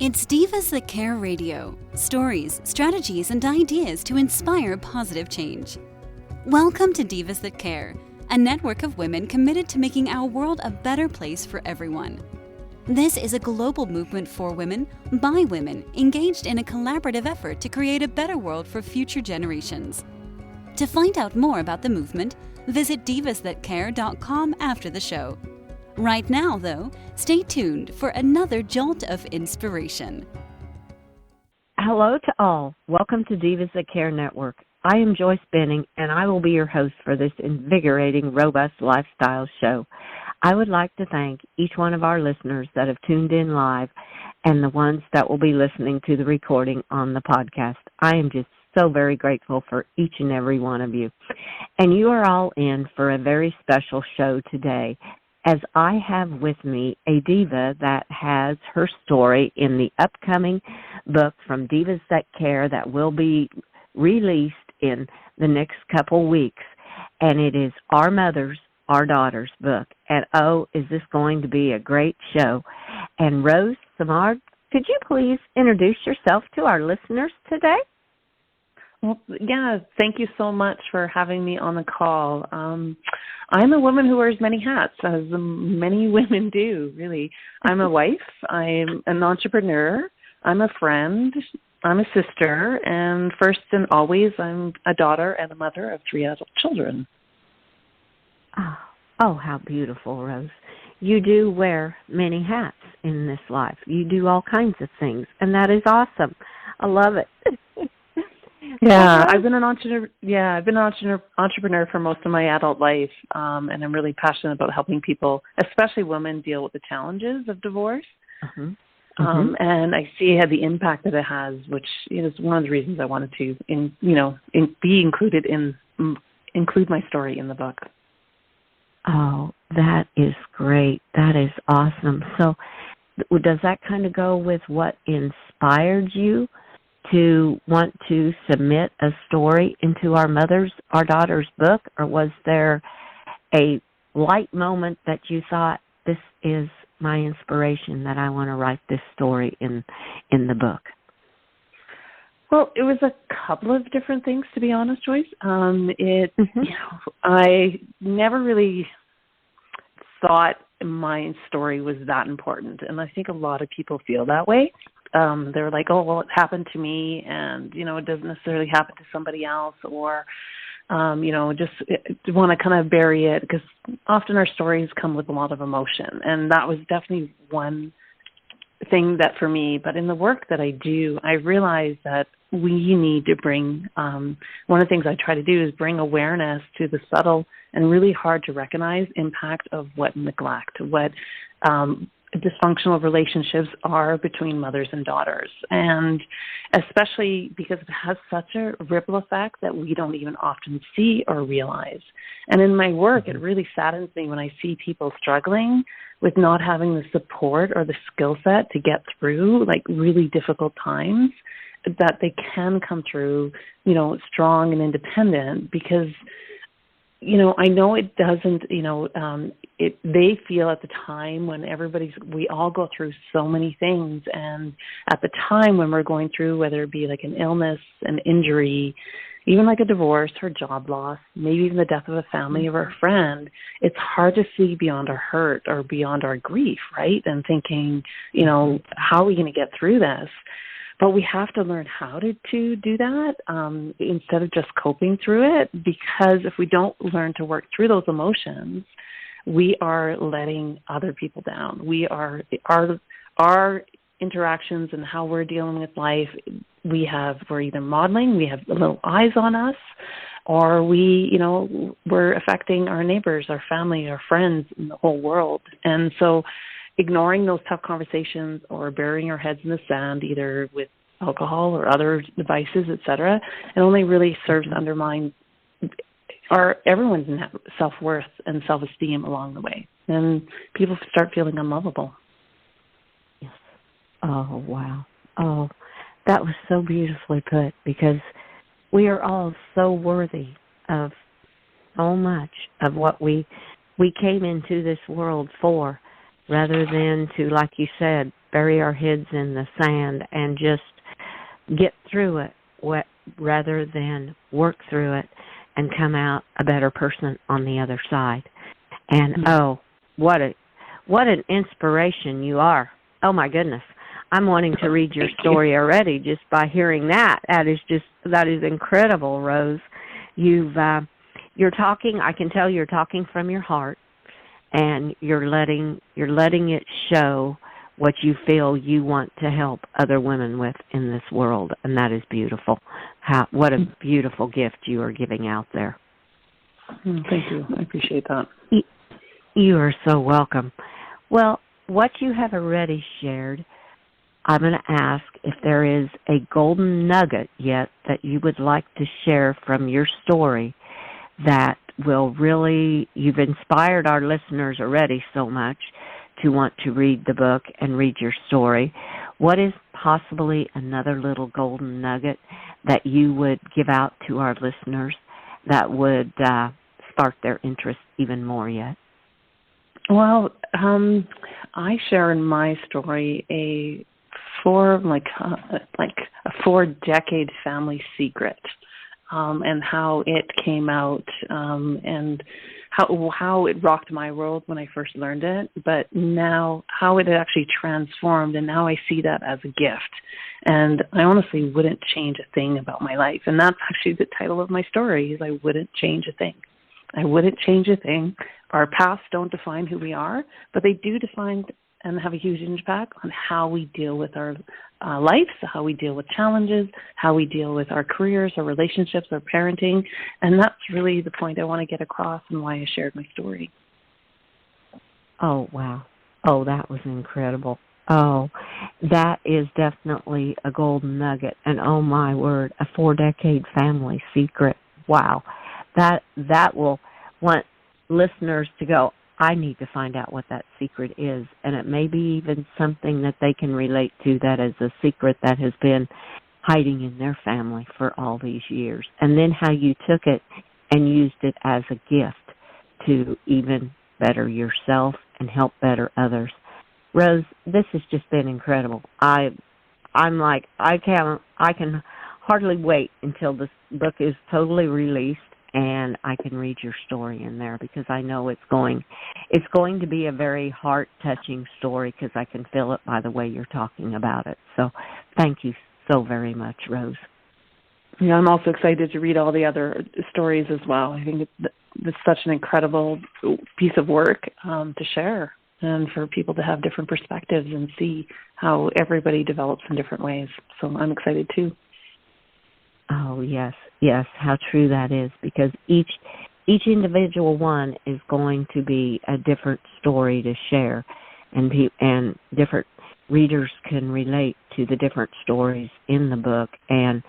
It's Divas That Care Radio. Stories, strategies, and ideas to inspire positive change. Welcome to Divas That Care, a network of women committed to making our world a better place for everyone. This is a global movement for women, by women, engaged in a collaborative effort to create a better world for future generations. To find out more about the movement, visit divasthatcare.com after the show. Right now, though, stay tuned for another jolt of inspiration. Hello to all. Welcome to Divas That Care Network. I am Joyce Benning, and I will be your host for this invigorating, robust lifestyle show. I would like to thank each one of our listeners that have tuned in live and the ones that will be listening to the recording on the podcast. I am just so very grateful for each and every one of you. And you are all in for a very special show today, as I have with me a diva that has her story in the upcoming book from Divas That Care that will be released in the next couple weeks. And it is Our Mothers, Our Daughters book. And oh, is this going to be a great show. And Rose Samard, could you please introduce yourself to our listeners today? Well, yeah, thank you so much for having me on the call. I'm a woman who wears many hats, as many women do, really. I'm a wife, I'm an entrepreneur, I'm a friend, I'm a sister, and first and always, I'm a daughter and a mother of 3 adult children. Oh, how beautiful, Rose. You do wear many hats in this life. You do all kinds of things, and that is awesome. I love it. Yeah, I've been an entrepreneur for most of my adult life, and I'm really passionate about helping people, especially women, deal with the challenges of divorce. And I see the impact that it has, which is one of the reasons I wanted to, include my story in the book. Oh, that is great. That is awesome. So, does that kind of go with what inspired you to want to submit a story into Our Mothers, Our Daughters book, or was there a light moment that you thought, this is my inspiration, that I want to write this story in the book? Well, it was a couple of different things, to be honest, Joyce. I never really thought my story was that important, and I think a lot of people feel that way. They're like, oh, well, it happened to me, and, it doesn't necessarily happen to somebody else, or, just want to kind of bury it, because often our stories come with a lot of emotion, and that was definitely one thing that for me. But in the work that I do, I realize that we need to bring, one of the things I try to do is bring awareness to the subtle and really hard to recognize impact of what neglect, what dysfunctional relationships are between mothers and daughters, and especially because it has such a ripple effect that we don't even often see or realize. And in my work, it really saddens me when I see people struggling with not having the support or the skill set to get through like really difficult times, that they can come through, strong and independent, because I know it doesn't, they feel at the time when we all go through so many things, and at the time when we're going through, whether it be like an illness, an injury, even like a divorce or job loss, maybe even the death of a family or a friend, it's hard to see beyond our hurt or beyond our grief, right? And thinking, how are we going to get through this? But we have to learn how to do that instead of just coping through it, because if we don't learn to work through those emotions, we are letting other people down. Our interactions and how we're dealing with life, we're either modeling, we have little eyes on us, or we're affecting our neighbors, our family, our friends, and the whole world. And so ignoring those tough conversations or burying our heads in the sand, either with alcohol or other devices, etc., it only really serves to undermine everyone's self-worth and self-esteem along the way. And people start feeling unlovable. Yes. Oh, wow. Oh, that was so beautifully put, because we are all so worthy of so much of what we came into this world for, rather than to, like you said, bury our heads in the sand and just get through it rather than work through it and come out a better person on the other side. And oh, what an inspiration you are. Oh my goodness. I'm wanting to read your story already just by hearing that. That is incredible, Rose. You're talking, I can tell you're talking from your heart, and you're letting it show what you feel you want to help other women with in this world, and that is beautiful. What a beautiful gift you are giving out there. Thank you. I appreciate that. You are so welcome. Well, what you have already shared, I'm going to ask if there is a golden nugget yet that you would like to share from your story that will really, you've inspired our listeners already so much to want to read the book and read your story. What is possibly another little golden nugget that you would give out to our listeners that would spark their interest even more yet? Well, I share in my story a 4-decade family secret, and how it came out, and how it rocked my world when I first learned it, but now how it actually transformed, and now I see that as a gift. And I honestly wouldn't change a thing about my life. And that's actually the title of my story, is I wouldn't change a thing. I wouldn't change a thing. Our pasts don't define who we are, but they do define and have a huge impact on how we deal with our lives, how we deal with challenges, how we deal with our careers, our relationships, our parenting. And that's really the point I want to get across and why I shared my story. Oh, wow. Oh, that was incredible. Oh, that is definitely a golden nugget. And oh, my word, a 4-decade family secret. Wow. That will want listeners to go, I need to find out what that secret is. And it may be even something that they can relate to, that is a secret that has been hiding in their family for all these years. And then how you took it and used it as a gift to even better yourself and help better others. Rose, this has just been incredible. I'm like, I can hardly wait until this book is totally released and I can read your story in there, because I know it's going to be a very heart-touching story, because I can feel it by the way you're talking about it. So thank you so very much, Rose. Yeah, I'm also excited to read all the other stories as well. I think it's such an incredible piece of work to share, and for people to have different perspectives and see how everybody develops in different ways. So I'm excited too. Oh, yes, how true that is, because each individual one is going to be a different story to share, and different readers can relate to the different stories in the book and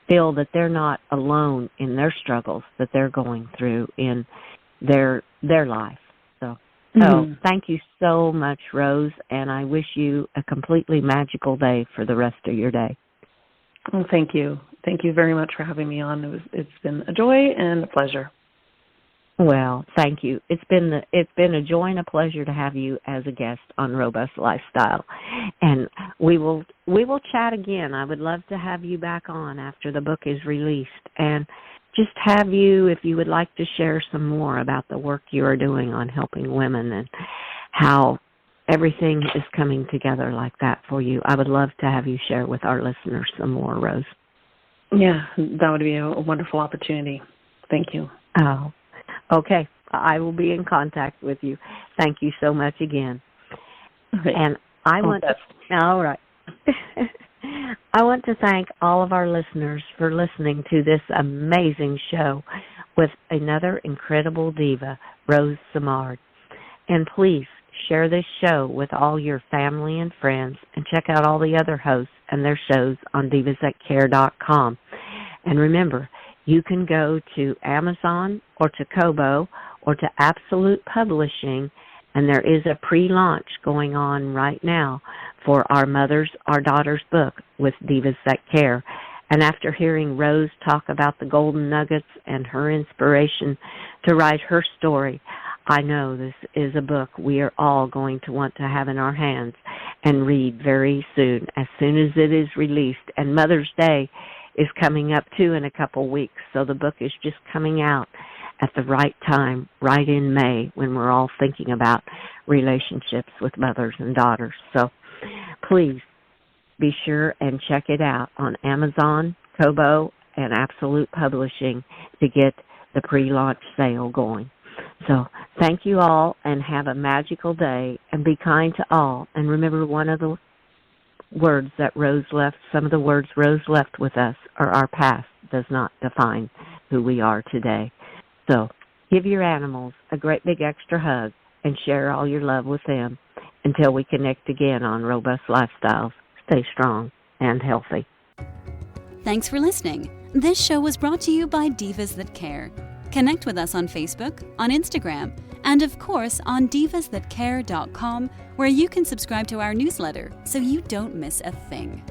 feel that they're not alone in their struggles that they're going through in their life. So, thank you so much, Rose, and I wish you a completely magical day for the rest of your day. Well, thank you. Thank you very much for having me on. It's been a joy and a pleasure. Well, thank you. It's been a joy and a pleasure to have you as a guest on Robust Lifestyle, and we will chat again. I would love to have you back on after the book is released, and just have you, if you would like to share some more about the work you are doing on helping women and how everything is coming together like that for you. I would love to have you share with our listeners some more, Rose. Yeah, that would be a wonderful opportunity. Thank you. Oh, okay. I will be in contact with you. Thank you so much again. Okay. And I want to thank all of our listeners for listening to this amazing show with another incredible diva, Rose Simard. And please share this show with all your family and friends, and check out all the other hosts and their shows on divasthatcare.com. And remember, you can go to Amazon or to Kobo or to Absolute Publishing, and there is a pre-launch going on right now for Our Mothers, Our Daughters book with Divas That Care. And after hearing Rose talk about the golden nuggets and her inspiration to write her story, I know this is a book we are all going to want to have in our hands and read very soon as it is released. And Mother's Day is coming up too in a couple weeks, so the book is just coming out at the right time, right in May, when we're all thinking about relationships with mothers and daughters. So please be sure and check it out on Amazon, Kobo, and Absolute Publishing to get the pre-launch sale going. So thank you all, and have a magical day, and be kind to all. And remember, one of the words that some of the words Rose left with us are, our past does not define who we are today. So give your animals a great big extra hug and share all your love with them. Until we connect again on Robust Lifestyles, stay strong and healthy. Thanks for listening. This show was brought to you by Divas That Care. Connect with us on Facebook, on Instagram, and of course on divasthatcare.com, where you can subscribe to our newsletter so you don't miss a thing.